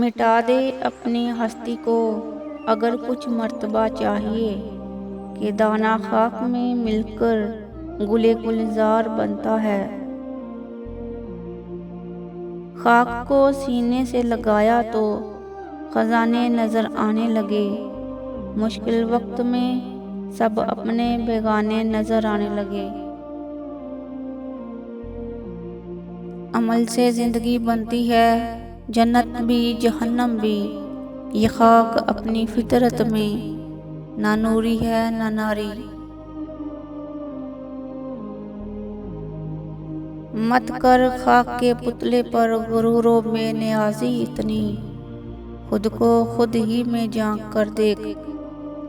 مٹا دے اپنی ہستی کو اگر کچھ مرتبہ چاہیے کہ دانہ خاک میں مل کر گلے گلزار بنتا ہے۔ خاک کو سینے سے لگایا تو خزانے نظر آنے لگے، مشکل وقت میں سب اپنے بیگانے نظر آنے لگے۔ عمل سے زندگی بنتی ہے جنت بھی جہنم بھی، یہ خاک اپنی فطرت میں نہ نوری ہے نہ ناری۔ مت کر خاک کے پتلے پر غرور و بے نیازی اتنی، خود کو خود ہی میں جھانک کر دیکھ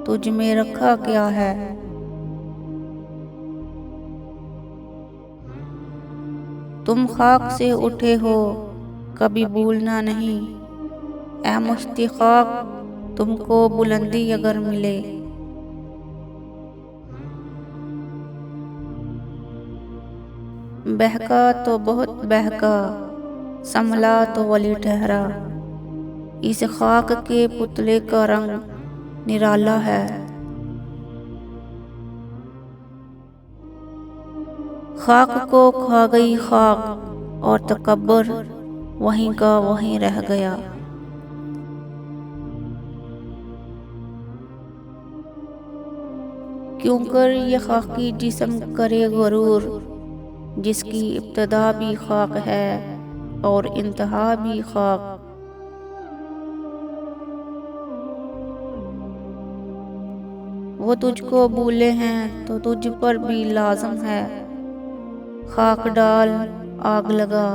تجھ میں رکھا کیا ہے۔ تم خاک سے اٹھے ہو کبھی بھولنا نہیں، اے مشت خاک تم کو بلندی اگر ملے۔ بہکا تو بہت بہکا، سنبھلا تو ولی ٹھہرا، اس خاک کے پتلے کا رنگ نرالا ہے۔ خاک کو کھا گئی خاک اور تکبر وہیں کا وہیں رہ گیا۔ کیوں کر یہ خاکی جسم کرے غرور، جس کی ابتدا بھی خاک ہے اور انتہا بھی خاک۔ وہ تجھ کو بھولے ہیں تو تجھ پر بھی لازم ہے، خاک ڈال آگ لگا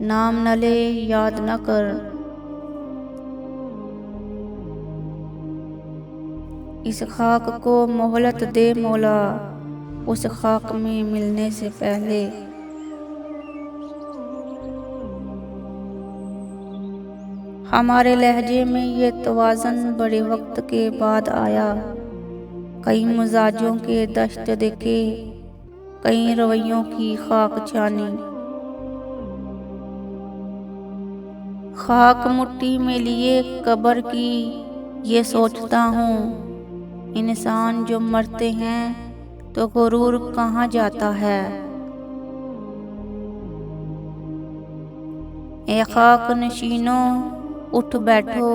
نام نہ لے یاد نہ کر۔ اس خاک کو مہلت دے مولا اس خاک میں ملنے سے پہلے۔ ہمارے لہجے میں یہ توازن بڑے وقت کے بعد آیا، کئی مزاجوں کے دشت دیکھے، کئی رویوں کی خاک چھانی۔ خاک مٹی میں لیے قبر کی یہ سوچتا ہوں، انسان جو مرتے ہیں تو غرور کہاں جاتا ہے۔ اے خاک نشینوں اٹھ بیٹھو،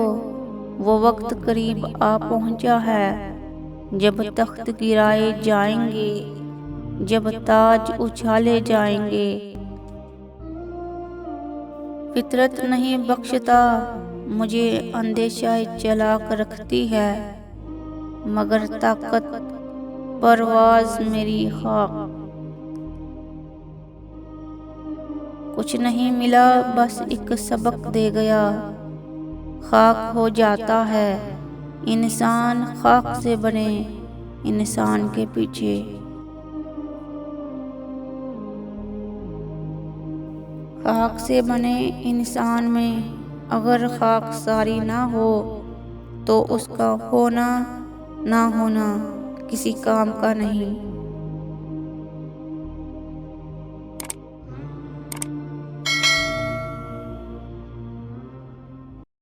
وہ وقت قریب آ پہنچا ہے، جب تخت گرائے جائیں گے، جب تاج اچھالے جائیں گے۔ فطرت نہیں بخشتا مجھے اندیشہ چلاک رکھتی ہے، مگر طاقت پرواز میری خاک۔ کچھ نہیں ملا بس ایک سبق دے گیا، خاک ہو جاتا ہے انسان خاک سے بنے انسان کے پیچھے۔ خاک سے بنے انسان میں اگر خاک ساری نہ ہو تو اس کا ہونا نہ ہونا کسی کام کا نہیں۔